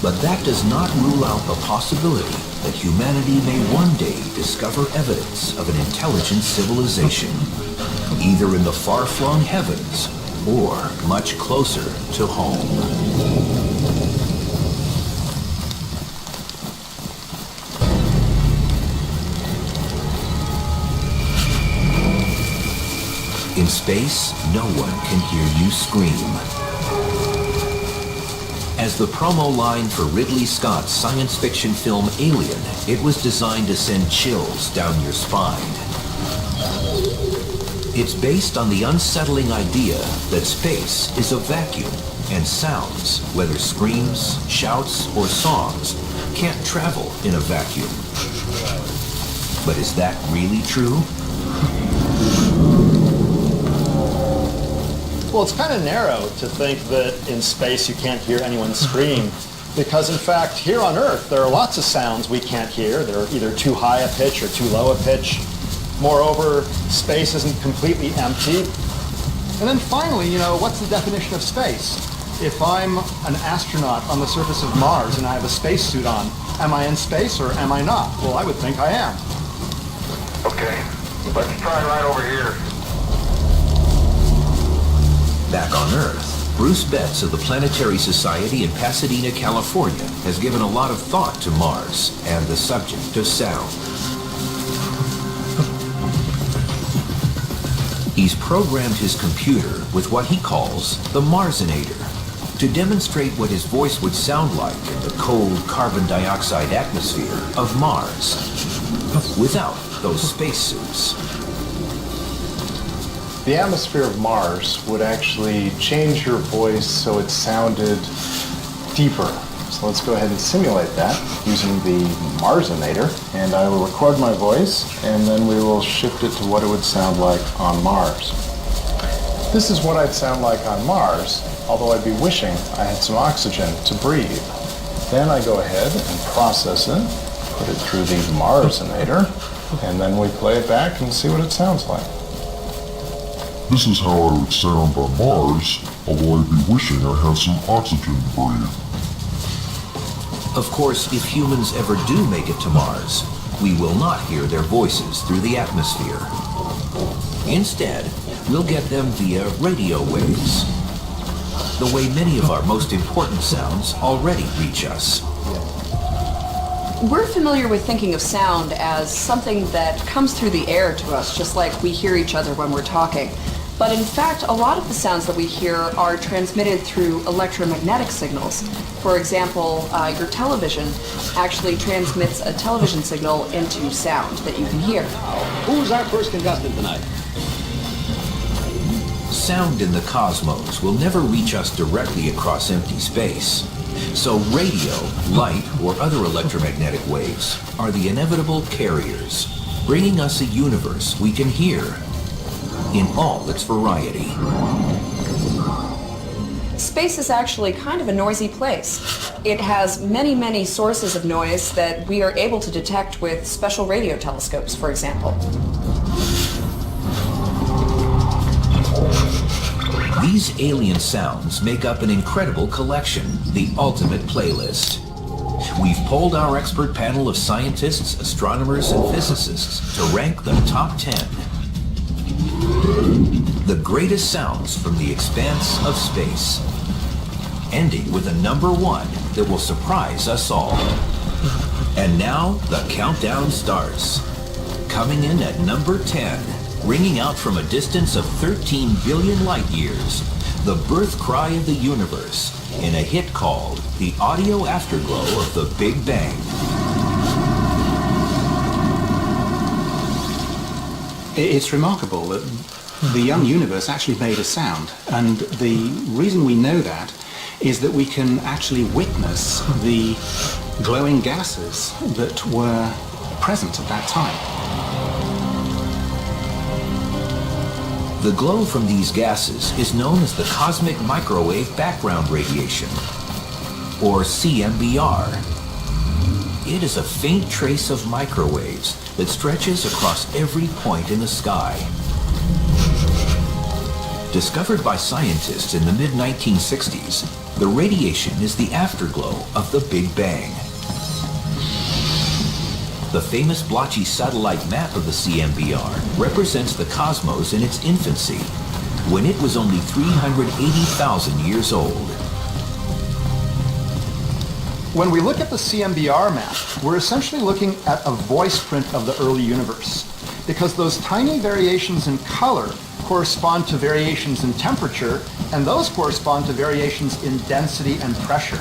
But that does not rule out the possibility that humanity may one day discover evidence of an intelligent civilization, either in the far-flung heavens or much closer to home. In space, no one can hear you scream. As the promo line for Ridley Scott's science fiction film Alien, it was designed to send chills down your spine. It's based on the unsettling idea that space is a vacuum, and sounds, whether screams, shouts, or songs, can't travel in a vacuum. But is that really true? Well, it's kind of narrow to think that in space you can't hear anyone scream, because in fact here on Earth there are lots of sounds we can't hear. They're either too high a pitch or too low a pitch. Moreover, space isn't completely empty. And then finally, what's the definition of space? If I'm an astronaut on the surface of Mars and I have a spacesuit on, am I in space or am I not? Well, I would think I am. Okay, let's try right over here. Back on Earth, Bruce Betts of the Planetary Society in Pasadena, California, has given a lot of thought to Mars and the subject of sound. He's programmed his computer with what he calls the Marsinator to demonstrate what his voice would sound like in the cold carbon dioxide atmosphere of Mars without those spacesuits. The atmosphere of Mars would actually change your voice so it sounded deeper. So let's go ahead and simulate that using the Marsinator. And I will record my voice, and then we will shift it to what it would sound like on Mars. This is what I'd sound like on Mars, although I'd be wishing I had some oxygen to breathe. Then I go ahead and process it, put it through the Marsinator, and then we play it back and see what it sounds like. This is how I would sound on Mars, although I'd be wishing I had some oxygen to breathe. Of course, if humans ever do make it to Mars, we will not hear their voices through the atmosphere. Instead, we'll get them via radio waves, the way many of our most important sounds already reach us. We're familiar with thinking of sound as something that comes through the air to us, just like we hear each other when we're talking. But in fact, a lot of the sounds that we hear are transmitted through electromagnetic signals. For example, your television actually transmits a television signal into sound that you can hear. Who's our first contestant tonight? Sound in the cosmos will never reach us directly across empty space. So radio, light, or other electromagnetic waves are the inevitable carriers, bringing us a universe we can hear in all its variety. Space is actually kind of a noisy place. It has many, many sources of noise that we are able to detect with special radio telescopes, for example. These alien sounds make up an incredible collection, the ultimate playlist. We've polled our expert panel of scientists, astronomers, and physicists to rank the top 10. The greatest sounds from the expanse of space, ending with a number 1 that will surprise us all. And now the countdown starts. Coming in at number 10, ringing out from a distance of 13 billion light years, the birth cry of the universe in a hit called The Audio Afterglow of the Big Bang. It's remarkable that the young universe actually made a sound, and the reason we know that is that we can actually witness the glowing gases that were present at that time. The glow from these gases is known as the cosmic microwave background radiation, or CMBR. It is a faint trace of microwaves that stretches across every point in the sky. Discovered by scientists in the mid-1960s, The radiation is the afterglow of the Big Bang. The famous blotchy satellite map of the CMBR represents the cosmos in its infancy, when it was only 380,000 years old. When we look at the CMBR map, we're essentially looking at a voice print of the early universe, because those tiny variations in color correspond to variations in temperature, and those correspond to variations in density and pressure.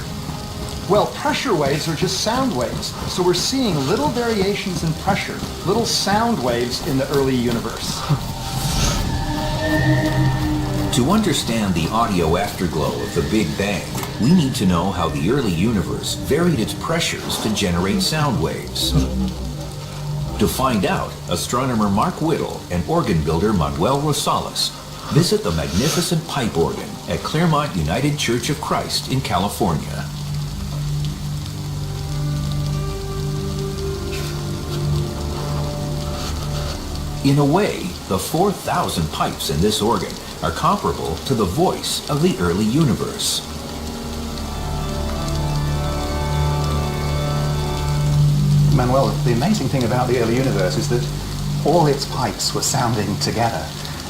Well, pressure waves are just sound waves, so we're seeing little variations in pressure, little sound waves in the early universe. To understand the audio afterglow of the Big Bang, we need to know how the early universe varied its pressures to generate sound waves. To find out, astronomer Mark Whittle and organ builder Manuel Rosales visit the magnificent pipe organ at Claremont United Church of Christ in California. In a way, the 4,000 pipes in this organ are comparable to the voice of the early universe. Manuel, the amazing thing about the early universe is that all its pipes were sounding together.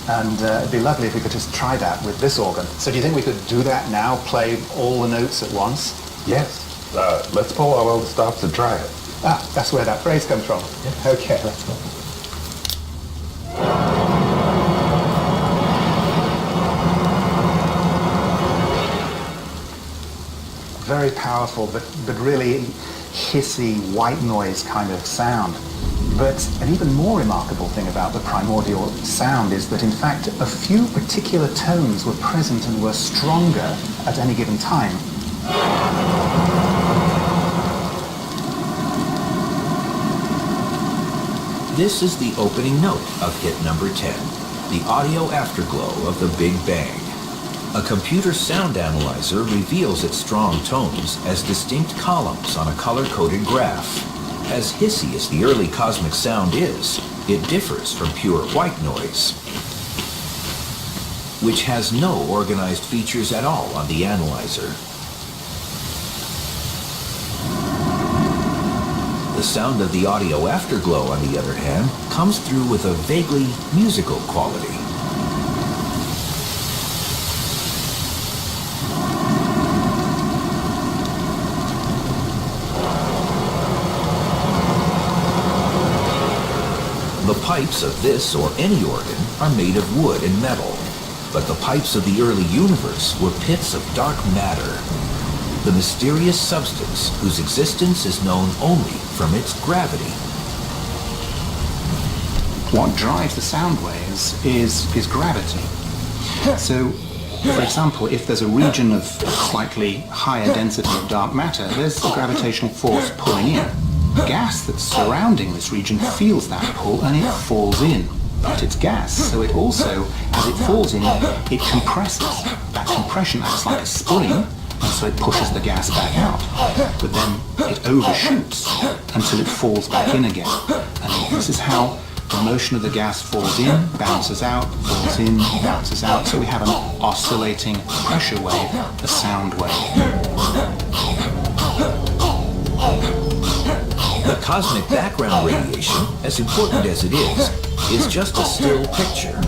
And it'd be lovely if we could just try that with this organ. So do you think we could do that now, play all the notes at once? Yes. Let's pull out all the stops and try it. Ah, that's where that phrase comes from. Yeah. Okay, let's go. Very powerful, but really hissy, white noise kind of sound. But an even more remarkable thing about the primordial sound is that in fact a few particular tones were present and were stronger at any given time. This is the opening note of hit number 10, the audio afterglow of the Big Bang. A computer sound analyzer reveals its strong tones as distinct columns on a color-coded graph. As hissy as the early cosmic sound is, it differs from pure white noise, which has no organized features at all on the analyzer. The sound of the audio afterglow, on the other hand, comes through with a vaguely musical quality. The pipes of this or any organ are made of wood and metal, but the pipes of the early universe were pits of dark matter, the mysterious substance whose existence is known only from its gravity. What drives the sound waves is gravity. So, for example, if there's a region of slightly higher density of dark matter, there's a gravitational force pulling in. Gas that's surrounding this region feels that pull and it falls in. But it's gas, so it also, as it falls in, it compresses. That compression acts like a spring, and so it pushes the gas back out. But then it overshoots until it falls back in again. And this is how the motion of the gas falls in, bounces out, falls in, bounces out. So we have an oscillating pressure wave, a sound wave. The cosmic background radiation, as important as it is just a still picture.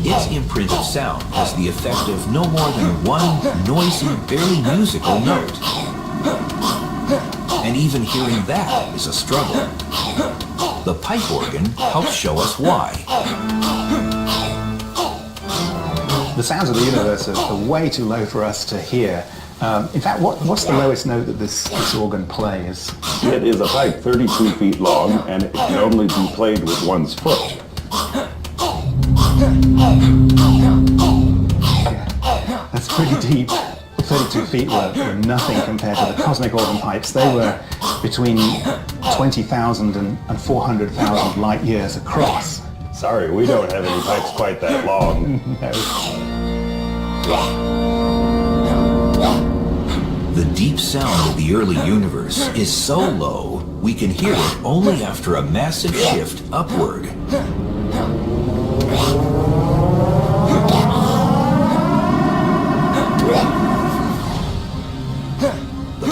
Its imprint of sound has the effect of no more than one noisy, barely musical note. And even hearing that is a struggle. The pipe organ helps show us why. The sounds of the universe are way too low for us to hear. In fact, what's the lowest note that this organ plays? It is a pipe 32 feet long, and it can only be played with one's foot. Yeah, that's pretty deep. 32 feet were nothing compared to the cosmic organ pipes. They were between 20,000 and 400,000 light years across. Sorry, we don't have any pipes quite that long. The deep sound of the early universe is so low, we can hear it only after a massive shift upward.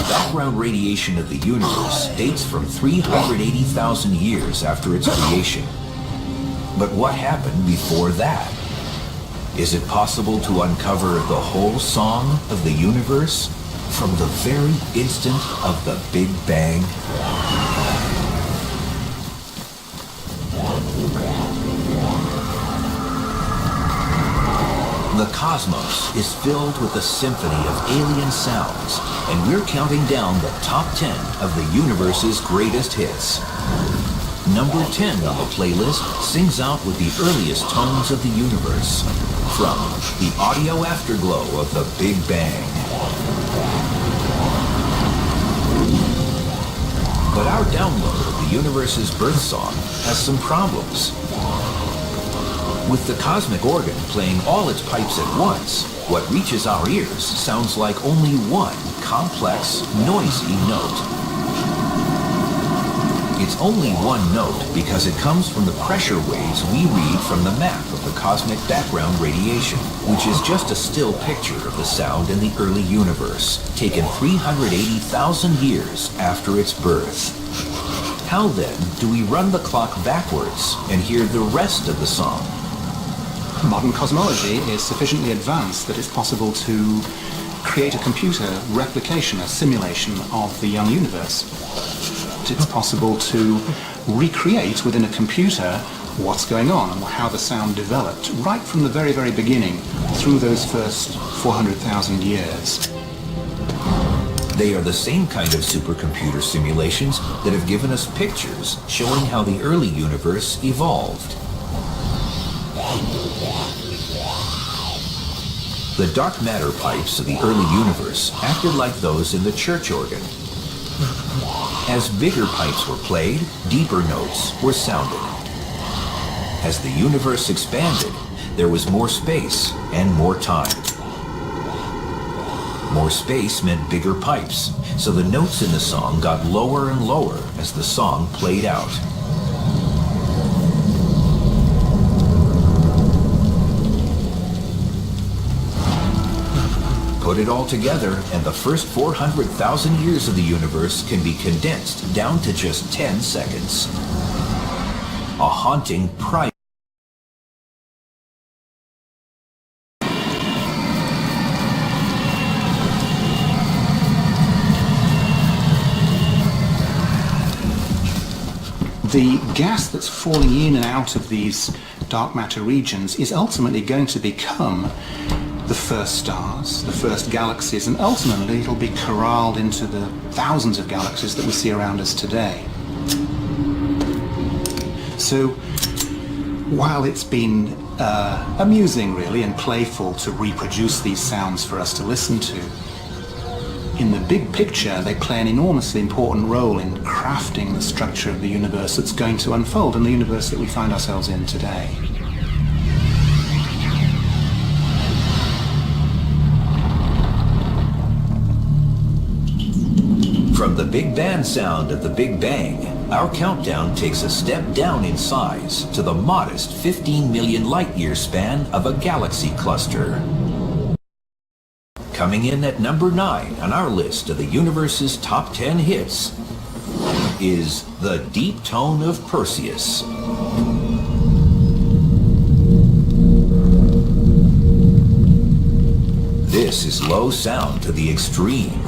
background radiation of the universe dates from 380,000 years after its creation. But what happened before that? Is it possible to uncover the whole song of the universe from the very instant of the Big Bang? The cosmos is filled with a symphony of alien sounds, and we're counting down the top 10 of the universe's greatest hits. Number 10 on the playlist sings out with the earliest tones of the universe, from the audio afterglow of the Big Bang. But our download of the universe's birth song has some problems. With the cosmic organ playing all its pipes at once, what reaches our ears sounds like only one complex, noisy note. It's only one note because it comes from the pressure waves we read from the map of the cosmic background radiation, which is just a still picture of the sound in the early universe, taken 380,000 years after its birth. How then do we run the clock backwards and hear the rest of the song? Modern cosmology is sufficiently advanced that it's possible to create a computer replication, a simulation of the young universe. It's possible to recreate within a computer what's going on and how the sound developed right from the very, very beginning through those first 400,000 years. They are the same kind of supercomputer simulations that have given us pictures showing how the early universe evolved. The dark matter pipes of the early universe acted like those in the church organ. As bigger pipes were played, deeper notes were sounded. As the universe expanded, there was more space and more time. More space meant bigger pipes, so the notes in the song got lower and lower as the song played out. Put it all together, and the first 400,000 years of the universe can be condensed down to just 10 seconds. A haunting primal. The gas that's falling in and out of these dark matter regions is ultimately going to become the first stars, the first galaxies, and ultimately it'll be corralled into the thousands of galaxies that we see around us today. So while it's been amusing really and playful to reproduce these sounds for us to listen to, in the big picture they play an enormously important role in crafting the structure of the universe that's going to unfold in the universe that we find ourselves in today. From the big band sound of the Big Bang, our countdown takes a step down in size to the modest 15 million light-year span of a galaxy cluster. Coming in at number 9 on our list of the universe's top 10 hits is the deep tone of Perseus. This is low sound to the extreme,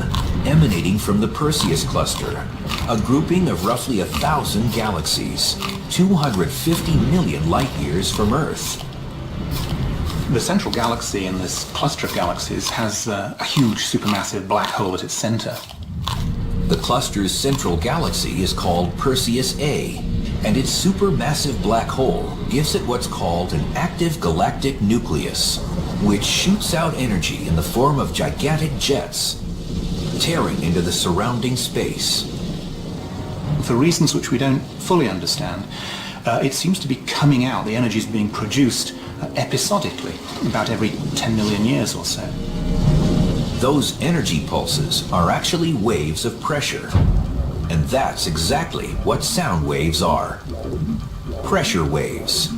emanating from the Perseus cluster, a grouping of roughly 1,000 galaxies, 250 million light-years from Earth. The central galaxy in this cluster of galaxies has a huge supermassive black hole at its center. The cluster's central galaxy is called Perseus A, and its supermassive black hole gives it what's called an active galactic nucleus, which shoots out energy in the form of gigantic jets, tearing into the surrounding space. For reasons which we don't fully understand, it seems to be coming out, the energy is being produced episodically, about every 10 million years or so. Those energy pulses are actually waves of pressure. And that's exactly what sound waves are. Pressure waves.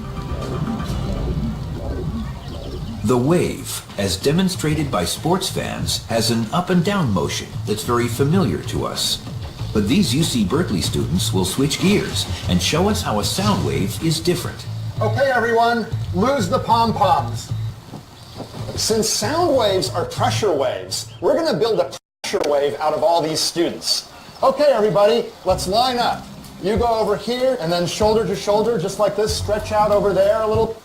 The wave, as demonstrated by sports fans, has an up and down motion that's very familiar to us. But these UC Berkeley students will switch gears and show us how a sound wave is different. Okay, everyone, lose the pom-poms. Since sound waves are pressure waves, we're going to build a pressure wave out of all these students. Okay, everybody, let's line up. You go over here, and then shoulder to shoulder, just like this, stretch out over there a little.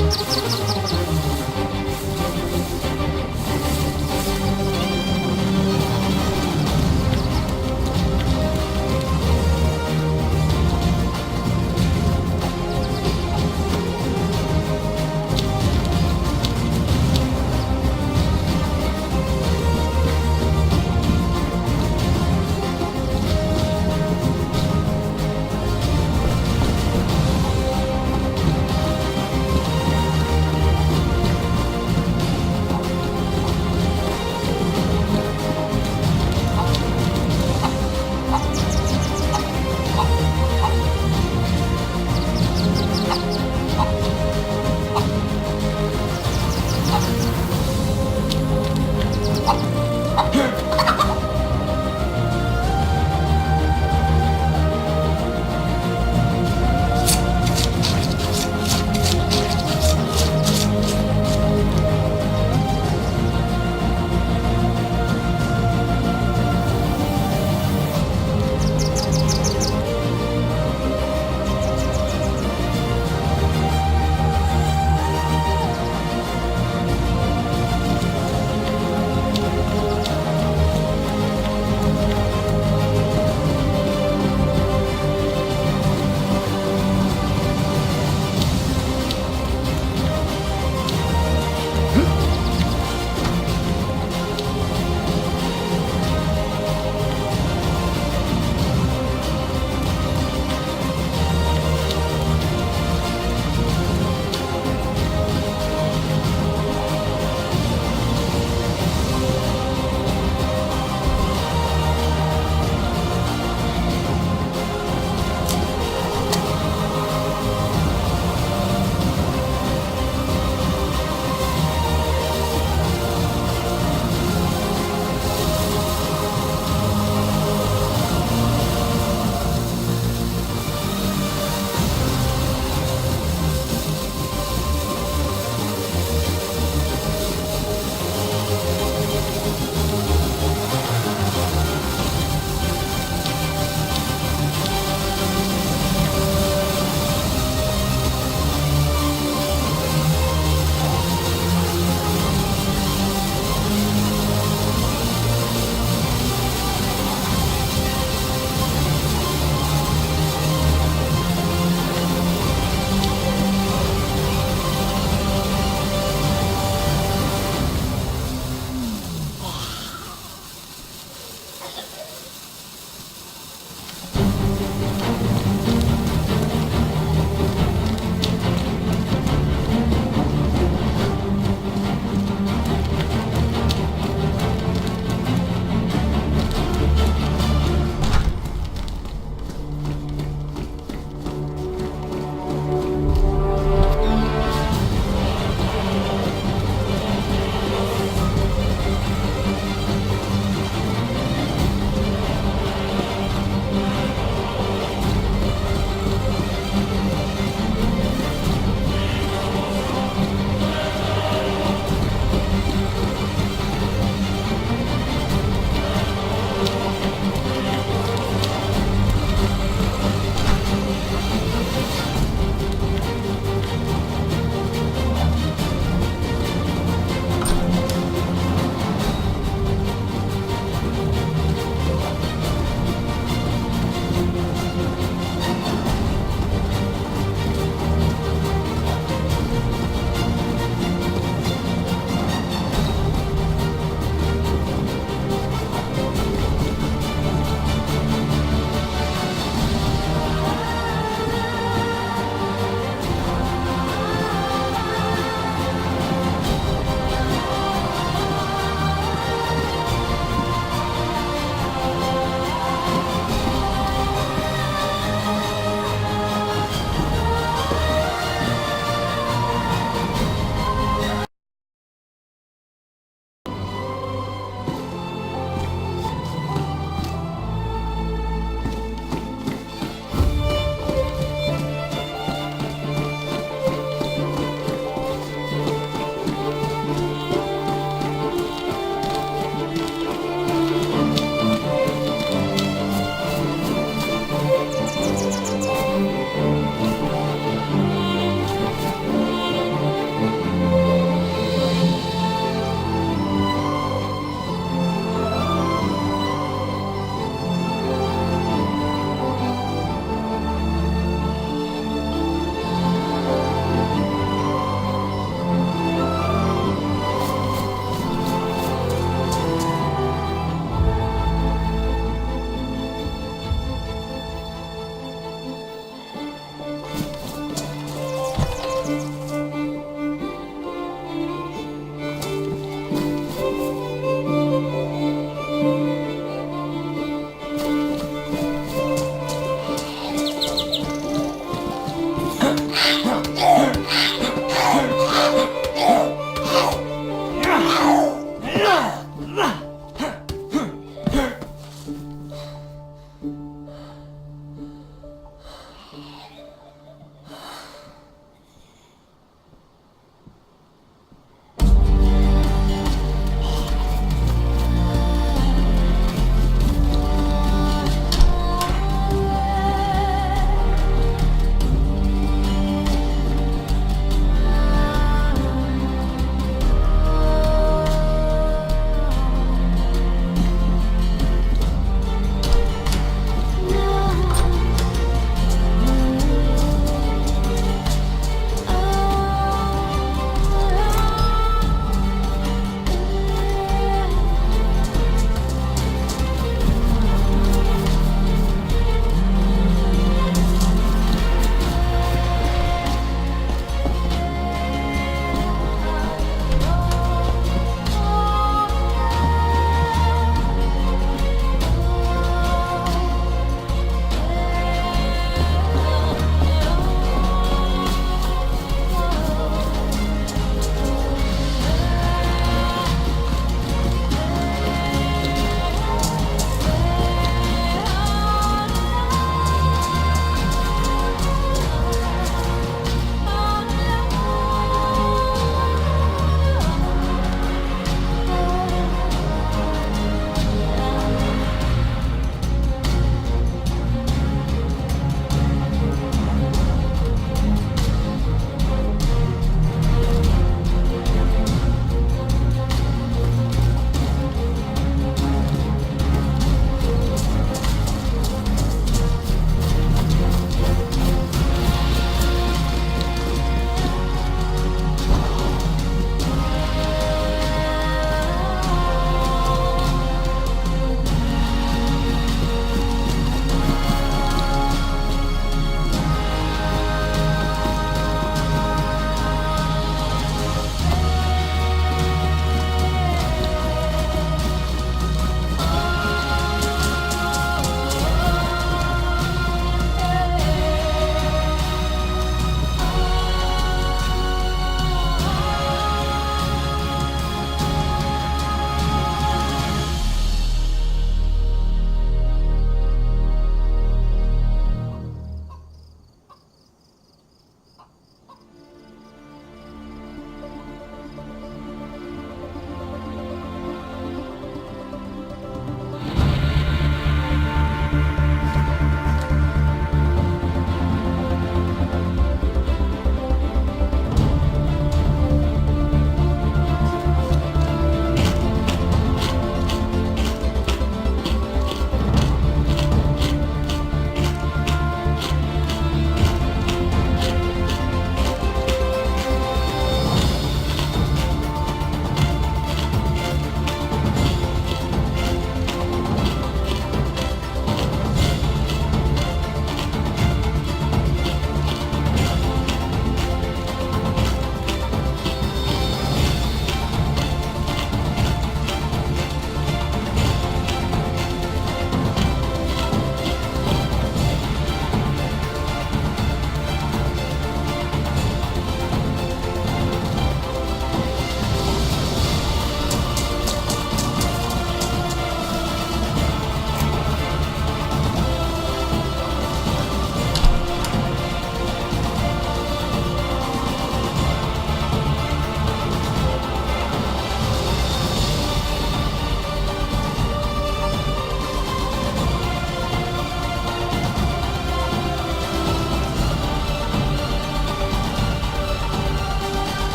Bye.